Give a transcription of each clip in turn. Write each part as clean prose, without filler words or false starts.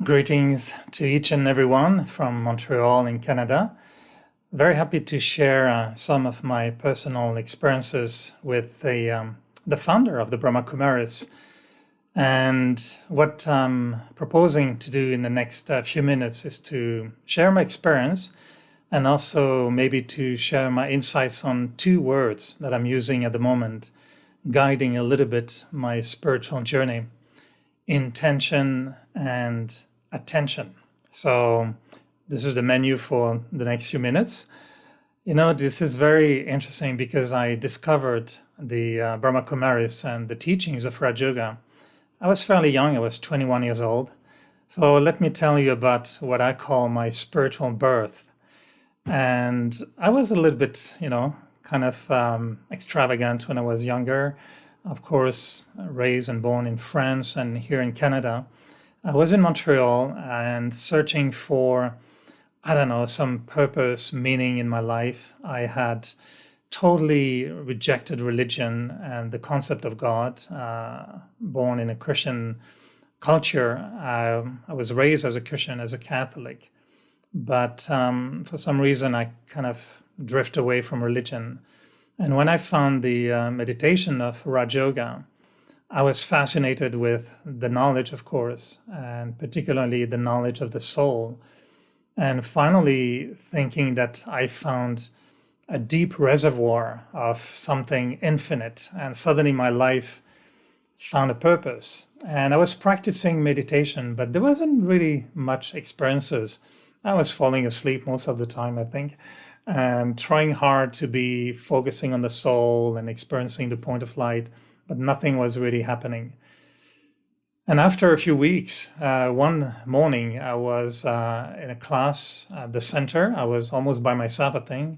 Greetings to each and everyone from Montreal in Canada. Very happy to share some of my personal experiences with the founder of the Brahma Kumaris. And what I'm proposing to do in the next few minutes is to share my experience and also maybe to share my insights on two words that I'm using at the moment, guiding a little bit my spiritual journey: intention and attention. So this is the menu for the next few minutes. This is very interesting because I discovered the Brahma Kumaris and the teachings of Raj Yoga. I was fairly young, I was 21 years old. So let me tell you about what I call my spiritual birth. And I was a little bit, kind of extravagant when I was younger. Of course, raised and born in France and here in Canada. I was in Montreal and searching for, some purpose, meaning in my life. I had totally rejected religion and the concept of God. Born in a Christian culture, I was raised as a Christian, as a Catholic. But for some reason, I kind of drift away from religion. And when I found the meditation of Raj Yoga, I was fascinated with the knowledge, of course, and particularly the knowledge of the soul. And finally, thinking that I found a deep reservoir of something infinite. And suddenly my life found a purpose. And I was practicing meditation, but there wasn't really much experiences. I was falling asleep most of the time, I think, and trying hard to be focusing on the soul and experiencing the point of light, but nothing was really happening. And after a few weeks, one morning, I was in a class at the center. I was almost by myself, I think.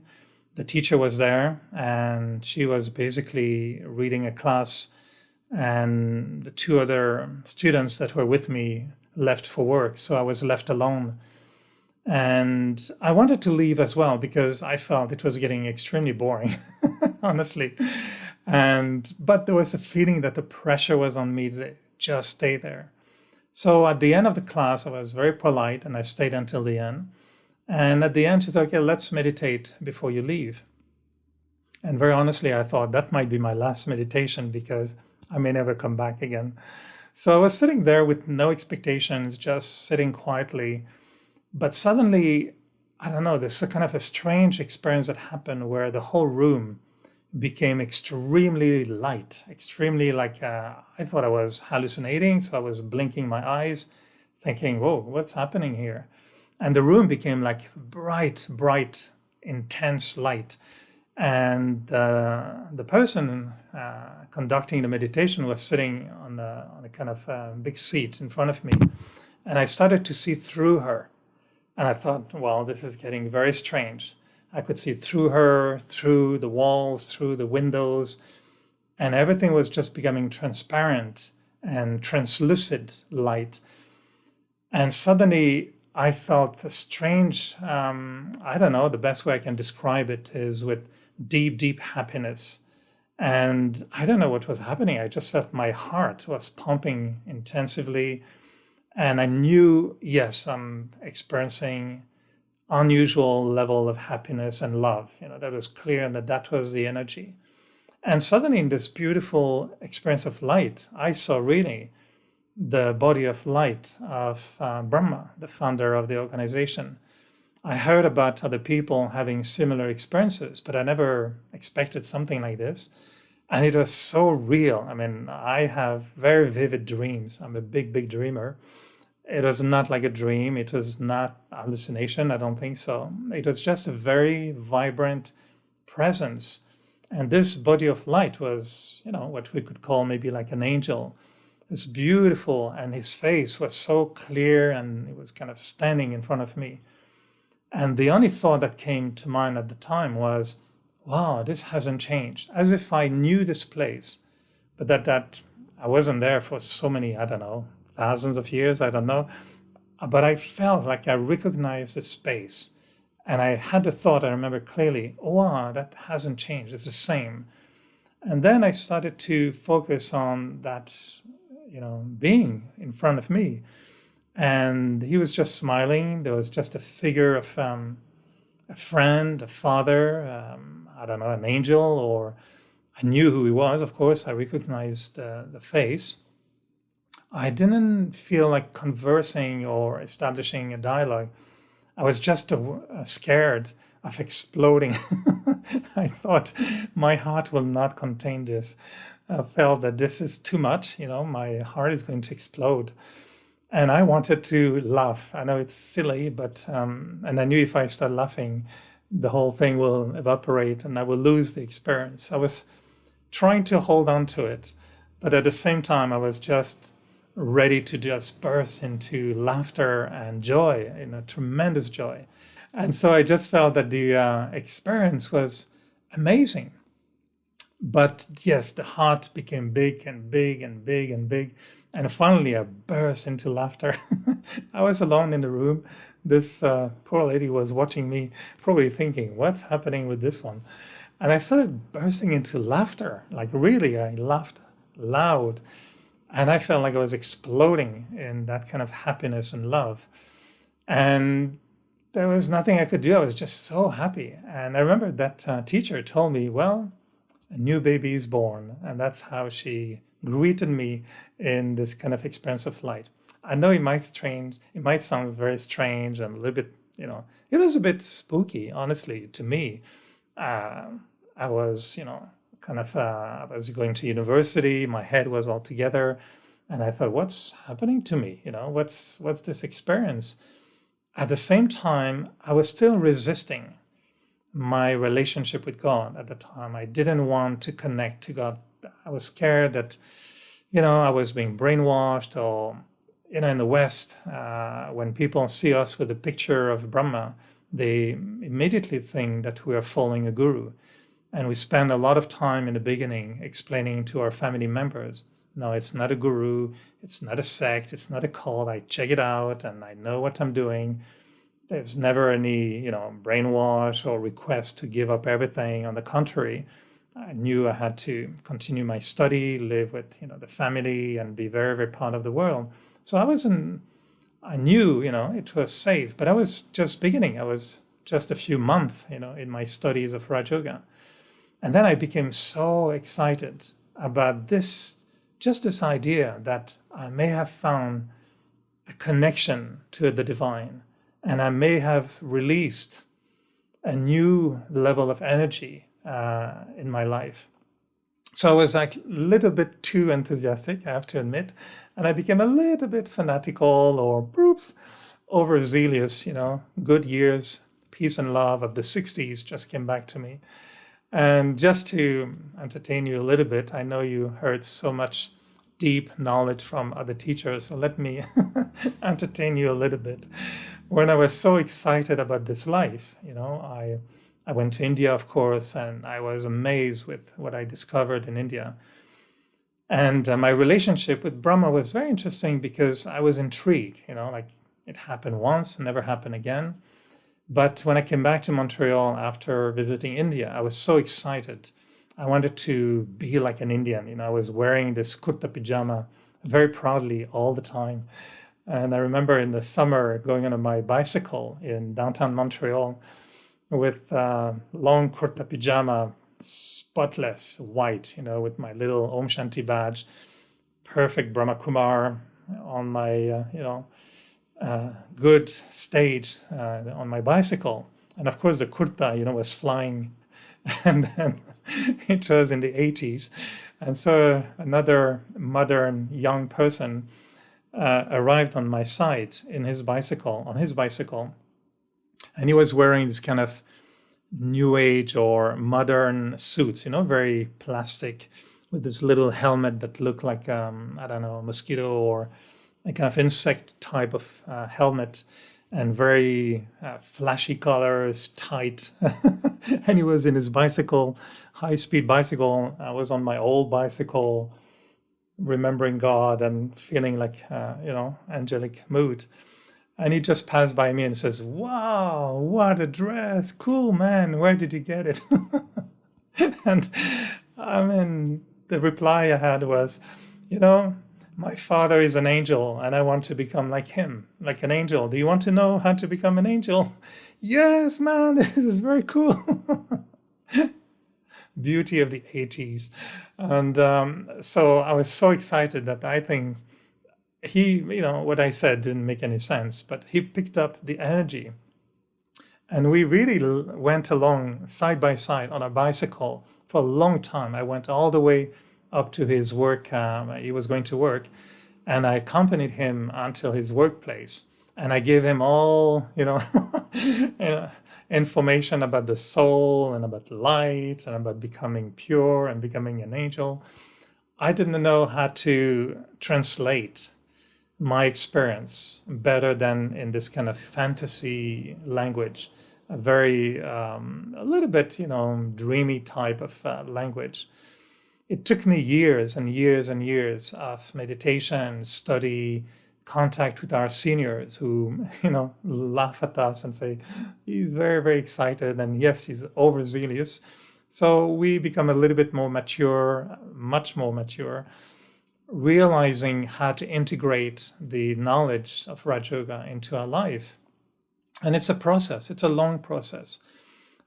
The teacher was there, and she was basically reading a class, and the two other students that were with me left for work, so I was left alone. And I wanted to leave as well because I felt it was getting extremely boring, honestly. But there was a feeling that the pressure was on me to just stay there. So at the end of the class, I was very polite and I stayed until the end. And at the end, she said, okay, let's meditate before you leave. And very honestly, I thought that might be my last meditation because I may never come back again. So I was sitting there with no expectations, just sitting quietly. But suddenly, there's a kind of a strange experience that happened where the whole room became extremely light, extremely I thought I was hallucinating. So I was blinking my eyes, thinking, whoa, what's happening here? And the room became like bright, intense light. And the person conducting the meditation was sitting on a kind of big seat in front of me. And I started to see through her. And I thought, well, this is getting very strange. I could see through her, through the walls, through the windows, and everything was just becoming transparent and translucid light. And suddenly I felt a strange, the best way I can describe it is with deep happiness. And I don't know what was happening. I just felt my heart was pumping intensively. And I knew, yes, I'm experiencing unusual level of happiness and love. That was clear and that was the energy. And suddenly in this beautiful experience of light, I saw really the body of light of Brahma, the founder of the organization. I heard about other people having similar experiences, but I never expected something like this. And it was so real. I mean, I have very vivid dreams. I'm a big dreamer. It was not like a dream. It was not hallucination. I don't think so. It was just a very vibrant presence. And this body of light was, what we could call maybe like an angel. It's beautiful. And his face was so clear and it was kind of standing in front of me. And the only thought that came to mind at the time was, wow, this hasn't changed. As if I knew this place, but that I wasn't there for so many, thousands of years, I don't know. But I felt like I recognized the space. And I had the thought, I remember clearly, oh, wow, that hasn't changed. It's the same. And then I started to focus on that, being in front of me. And he was just smiling. There was just a figure of a friend, a father, I don't know, an angel, or I knew who he was, of course. I recognized the face. I didn't feel like conversing or establishing a dialogue. I was just scared of exploding. I thought my heart will not contain this. I felt that this is too much, my heart is going to explode. And I wanted to laugh. I know it's silly, but, and I knew if I start laughing, the whole thing will evaporate and I will lose the experience. I was trying to hold on to it, but at the same time, I was just ready to just burst into laughter and joy, tremendous joy. And so I just felt that the experience was amazing. But yes, the heart became big and big and big and big. And finally, I burst into laughter. I was alone in the room. This poor lady was watching me, probably thinking, what's happening with this one? And I started bursting into laughter. Like really, I laughed loud. And I felt like I was exploding in that kind of happiness and love. And there was nothing I could do. I was just so happy. And I remember that teacher told me, well, a new baby is born. And that's how she greeted me in this kind of experience of light. I know it might sound very strange and a little bit, it was a bit spooky, honestly, to me. I was, I was going to university, my head was all together, and I thought, what's happening to me? What's this experience? At the same time, I was still resisting my relationship with God at the time. I didn't want to connect to God. I was scared that, I was being brainwashed, or, in the West, when people see us with a picture of Brahma, they immediately think that we are following a guru. And we spend a lot of time in the beginning explaining to our family members, no, it's not a guru, it's not a sect, it's not a cult. I check it out and I know what I'm doing. There's never any, brainwash or request to give up everything. On the contrary, I knew I had to continue my study, live with, the family, and be very, very part of the world. So I knew, it was safe, but I was just beginning. I was just a few months, in my studies of Raj Yoga. And then I became so excited about this idea that I may have found a connection to the divine, and I may have released a new level of energy in my life. So I was like a little bit too enthusiastic, I have to admit, and I became a little bit fanatical or overzealous, good years, peace and love of the 60s just came back to me. And just to entertain you a little bit, I know you heard so much deep knowledge from other teachers, so let me entertain you a little bit. When I was so excited about this life, I went to India, of course, and I was amazed with what I discovered in India. And my relationship with Brahma was very interesting because I was intrigued, like it happened once, never happened again. But when I came back to Montreal after visiting India, I was so excited. I wanted to be like an Indian. I was wearing this kurta pajama very proudly all the time. And I remember in the summer going on my bicycle in downtown Montreal with long kurta pajama, spotless white, with my little Om Shanti badge, perfect Brahma Kumar on my, good stage on my bicycle. And of course the kurta, was flying, and then it was in the 80s. And so another modern young person arrived on my side on his bicycle, and he was wearing this kind of new age or modern suits, very plastic, with this little helmet that looked like, a mosquito or a kind of insect type of helmet, and very flashy colors, tight. And he was in his bicycle, high-speed bicycle. I was on my old bicycle, remembering God and feeling like, angelic mood. And he just passed by me and says, wow, what a dress. Cool, man. Where did you get it? And the reply I had was, my father is an angel and I want to become like him, like an angel. Do you want to know how to become an angel? Yes, man, this is very cool. Beauty of the 80s. And so I was so excited that I think he, what I said didn't make any sense, but he picked up the energy. And we really went along side by side on a bicycle for a long time. I went all the way up to his work. He was going to work, and I accompanied him until his workplace. And I gave him all, information about the soul and about light and about becoming pure and becoming an angel. I didn't know how to translate my experience better than in this kind of fantasy language, a very, a little bit, dreamy type of language. It took me years and years and years of meditation, study, contact with our seniors who, laugh at us and say, he's very, very excited. And yes, he's overzealous. So we become a little bit more mature, much more mature, realizing how to integrate the knowledge of Raj Yoga into our life. And it's a process, it's a long process.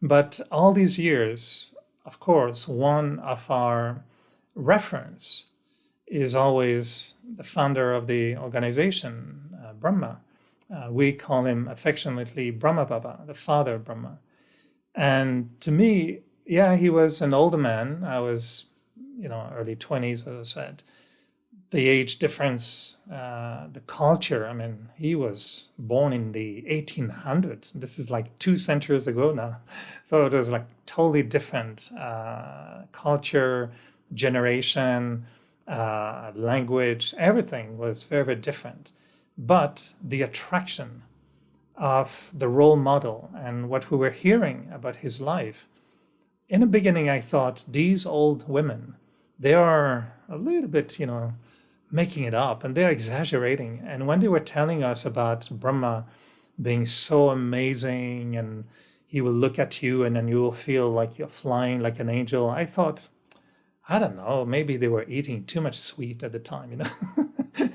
But all these years, of course, one of our reference is always the founder of the organization, Brahma. We call him affectionately Brahma Baba, the father of Brahma. And to me, yeah, he was an older man. I was, early 20s, as I said. The age difference, the culture. I mean, he was born in the 1800s. This is like 2 centuries ago now. So it was like totally different culture, generation, language. Everything was very, very different. But the attraction of the role model and what we were hearing about his life, in the beginning, I thought these old women, they are a little bit, making it up and they're exaggerating. And when they were telling us about Brahma being so amazing and he will look at you and then you will feel like you're flying like an angel, I thought, I don't know, maybe they were eating too much sweet at the time,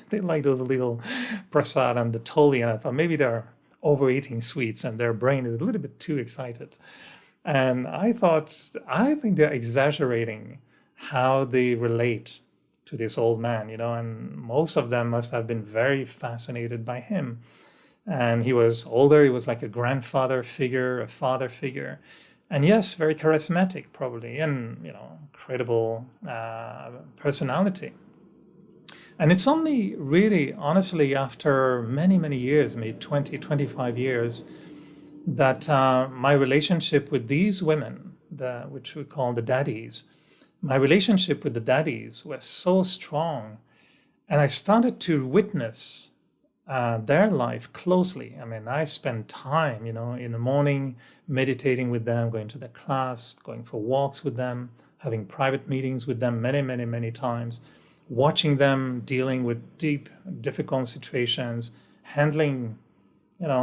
They like those little prasad and the toli, and I thought maybe they're overeating sweets and their brain is a little bit too excited. And I think they're exaggerating how they relate to this old man, and most of them must have been very fascinated by him. And he was older, he was like a grandfather figure, a father figure. And yes, very charismatic probably, and, incredible personality. And it's only really, honestly, after many, many years, maybe 20, 25 years, that my relationship with these women, which we call the daddies, my relationship with the daddies was so strong. And I started to witness their life closely. I mean, I spent time, in the morning, meditating with them, going to their class, going for walks with them, having private meetings with them many, many, many times, watching them dealing with deep, difficult situations, handling,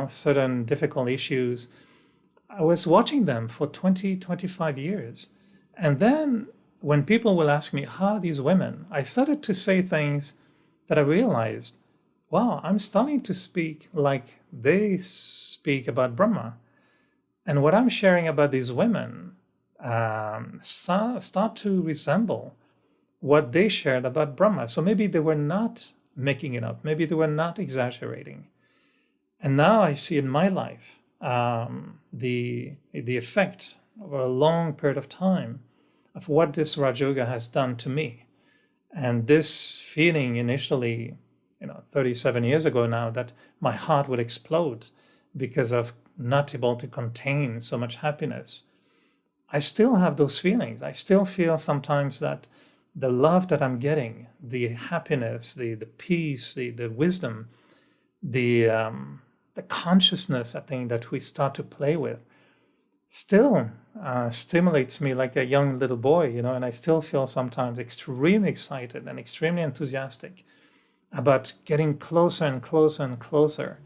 certain difficult issues. I was watching them for 20, 25 years. And then when people will ask me, how are these women? I started to say things that I realized, wow, I'm starting to speak like they speak about Brahma. And what I'm sharing about these women start to resemble what they shared about Brahma. So maybe they were not making it up. Maybe they were not exaggerating. And now I see in my life the effect over a long period of time of what this Raj Yoga has done to me. And this feeling initially, 37 years ago now, that my heart would explode because of not able to contain so much happiness. I still have those feelings. I still feel sometimes that the love that I'm getting, the happiness, the peace, the wisdom, the consciousness, I think, that we start to play with, still stimulates me like a young little boy, and I still feel sometimes extremely excited and extremely enthusiastic about getting closer and closer and closer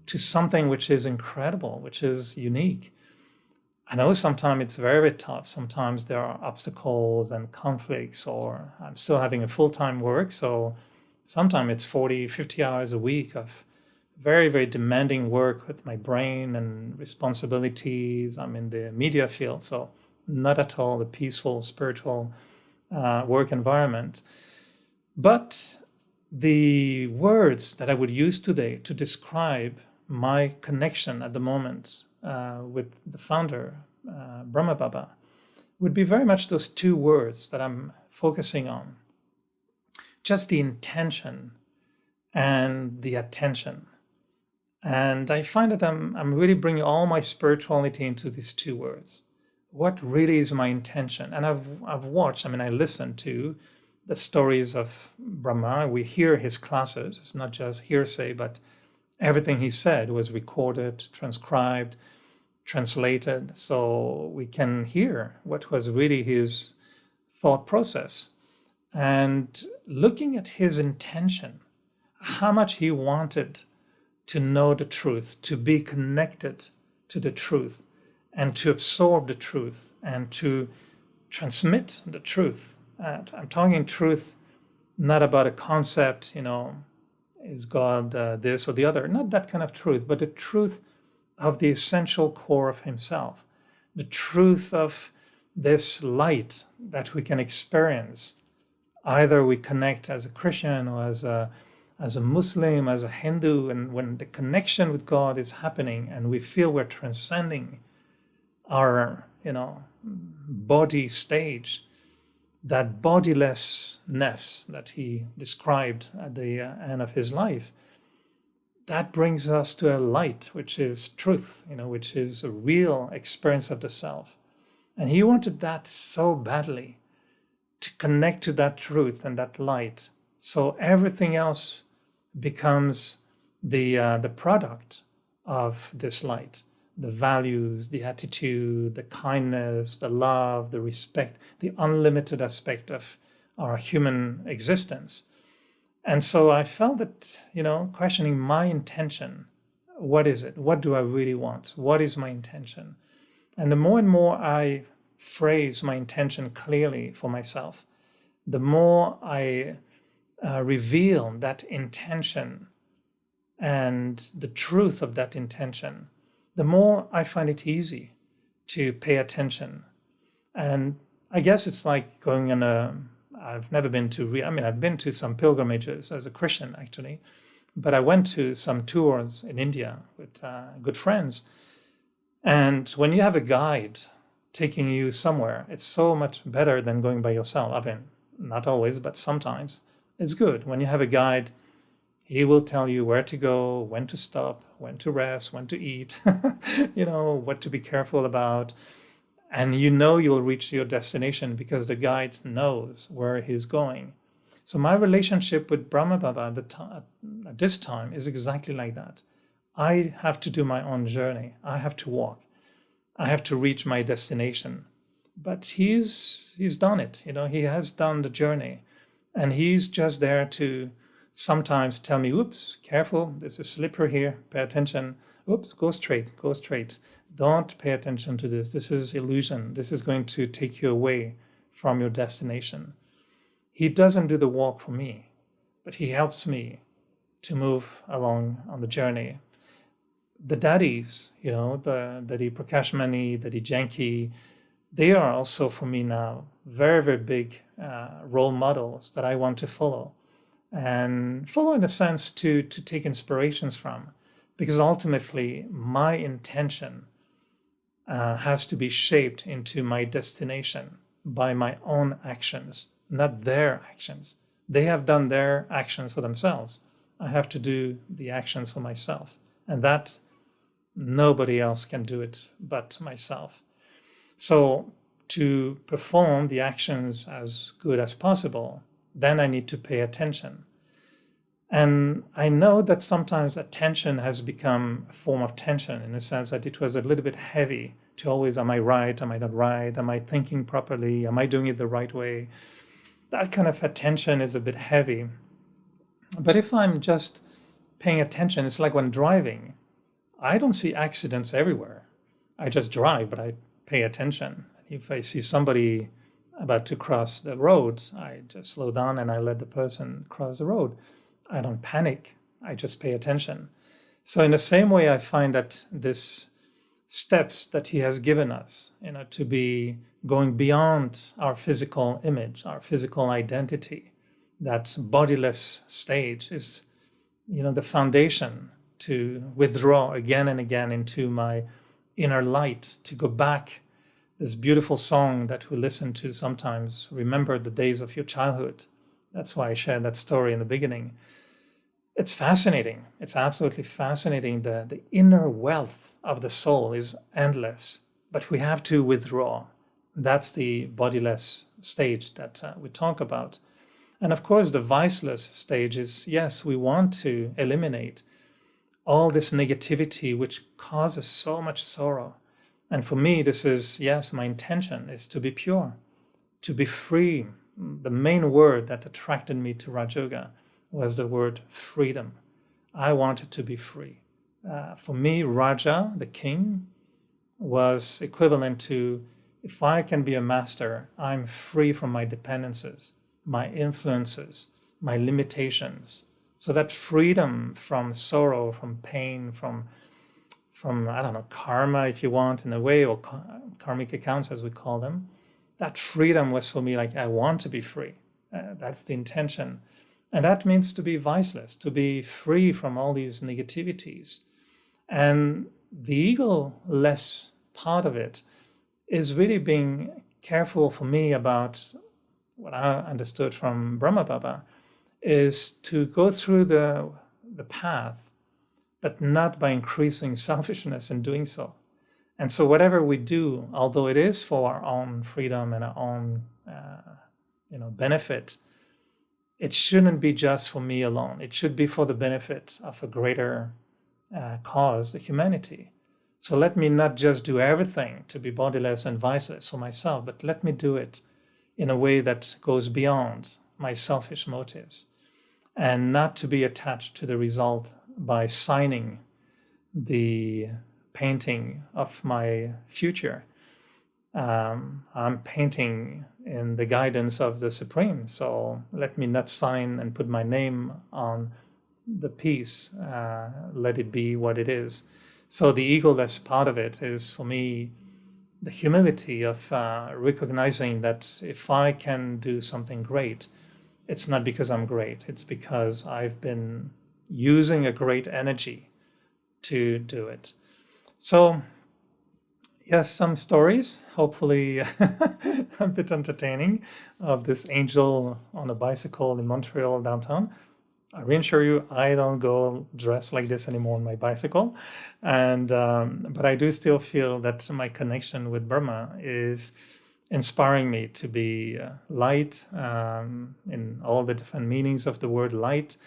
to something which is incredible, which is unique. I know sometimes it's very, very tough. Sometimes there are obstacles and conflicts, or I'm still having a full-time work, so sometimes it's 40, 50 hours a week of very, very demanding work with my brain and responsibilities. I'm in the media field, so not at all a peaceful, spiritual work environment. But the words that I would use today to describe my connection at the moment with the founder, Brahma Baba, would be very much those two words that I'm focusing on. Just the intention and the attention. And I find that I'm really bringing all my spirituality into these two words. What really is my intention? And I've watched, I listened to the stories of Brahma. We hear his classes. It's not just hearsay, but everything he said was recorded, transcribed, translated, so we can hear what was really his thought process. And looking at his intention, how much he wanted to know the truth, to be connected to the truth, and to absorb the truth, and to transmit the truth. I'm talking truth, not about a concept, is God this or the other? Not that kind of truth, but the truth of the essential core of himself, the truth of this light that we can experience. Either we connect as a Christian or as a Muslim, as a Hindu, and when the connection with God is happening and we feel we're transcending our, body stage, that bodilessness that he described at the end of his life, that brings us to a light, which is truth, which is a real experience of the self. And he wanted that so badly, to connect to that truth and that light. So everything else becomes the product of this light. The values, the attitude, the kindness, the love, the respect, the unlimited aspect of our human existence. And so I felt that, questioning my intention, what is it? What do I really want? What is my intention? And the more and more I phrase my intention clearly for myself, the more I reveal that intention and the truth of that intention, the more I find it easy to pay attention. And I guess it's like going on I've never been to, I've been to some pilgrimages as a Christian actually, but I went to some tours in India with good friends. And when you have a guide taking you somewhere, it's so much better than going by yourself. Not always, but sometimes it's good. When you have a guide, he will tell you where to go, when to stop, when to rest, when to eat, what to be careful about. And you'll reach your destination because the guide knows where he's going. So my relationship with Brahma Baba at this time is exactly like that. I have to do my own journey. I have to walk. I have to reach my destination. But he's done it. He has done the journey. And he's just there to sometimes tell me, oops, careful, there's a slipper here, pay attention. Oops, go straight. Don't pay attention to this. This is illusion. This is going to take you away from your destination. He doesn't do the walk for me, but he helps me to move along on the journey. The daddies, the Daddy Prakash Mani, Daddy Janki, they are also for me now very, very big role models that I want to follow. And follow in a sense to take inspirations from, because ultimately my intention has to be shaped into my destination by my own actions, not their actions. They have done their actions for themselves. I have to do the actions for myself. And that nobody else can do it but myself. So to perform the actions as good as possible, then I need to pay attention. And I know that sometimes attention has become a form of tension in the sense that it was a little bit heavy to always, am I right? Am I not right? Am I thinking properly? Am I doing it the right way? That kind of attention is a bit heavy. But if I'm just paying attention, it's like when driving. I don't see accidents everywhere. I just drive, but I pay attention. If I see somebody about to cross the road, I just slow down and I let the person cross the road. I don't panic. I just pay attention. So in the same way, I find that this steps that he has given us, to be going beyond our physical image, our physical identity, that bodiless stage is, the foundation to withdraw again and again into my inner light, to go back. This beautiful song that we listen to sometimes, remember the days of your childhood. That's why I shared that story in the beginning. It's fascinating. It's absolutely fascinating. The inner wealth of the soul is endless, but we have to withdraw. That's the bodiless stage that we talk about. And of course, the viceless stage is, yes, we want to eliminate all this negativity which causes so much sorrow. And for me, this is, yes, my intention is to be pure, to be free. The main word that attracted me to Raj Yoga was the word freedom. I wanted to be free. For me, Raja, the king, was equivalent to, if I can be a master, I'm free from my dependencies, my influences, my limitations. So that freedom from sorrow, from pain, from I don't know, karma, if you want, in a way, or karmic accounts, as we call them, that freedom was for me like, I want to be free. That's the intention. And that means to be viceless, to be free from all these negativities. And the ego-less part of it is really being careful for me about what I understood from Brahma Baba, is to go through the path, but not by increasing selfishness in doing so. And so whatever we do, although it is for our own freedom and our own benefit, it shouldn't be just for me alone. It should be for the benefit of a greater cause, the humanity. So let me not just do everything to be bodiless and viceless for myself, but let me do it in a way that goes beyond my selfish motives, and not to be attached to the result by signing the painting of my future. I'm painting in the guidance of the Supreme, so let me not sign and put my name on the piece. Let it be what it is. So the egoless part of it is, for me, the humility of recognizing that if I can do something great, it's not because I'm great, it's because I've been using a great energy to do it. So, yes, some stories, hopefully a bit entertaining, of this angel on a bicycle in Montreal downtown. I reassure you, I don't go dressed like this anymore on my bicycle, and but I do still feel that my connection with Brahma is inspiring me to be light in all the different meanings of the word light,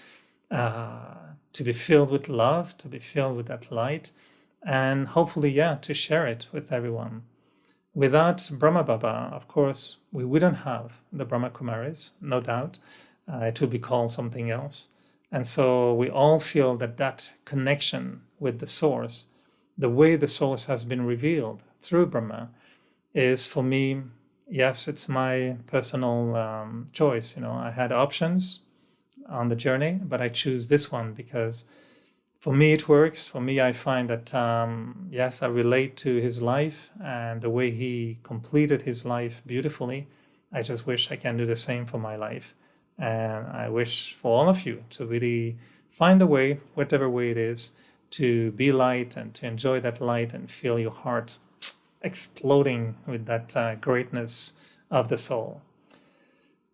to be filled with love, to be filled with that light, and hopefully, to share it with everyone. Without Brahma Baba, of course, we wouldn't have the Brahma Kumaris, no doubt. It would be called something else. And so we all feel that connection with the source, the way the source has been revealed through Brahma, is, for me, yes, it's my personal choice. I had options on the journey, but I choose this one because for me it works. For me, I find that, yes, I relate to his life and the way he completed his life beautifully. I just wish I can do the same for my life. And I wish for all of you to really find a way, whatever way it is, to be light and to enjoy that light and feel your heart exploding with that greatness of the soul.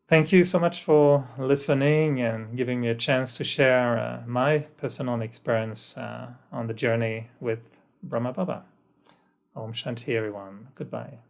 Thank you so much for listening and giving me a chance to share my personal experience on the journey with Brahma Baba. Om Shanti, everyone. Goodbye.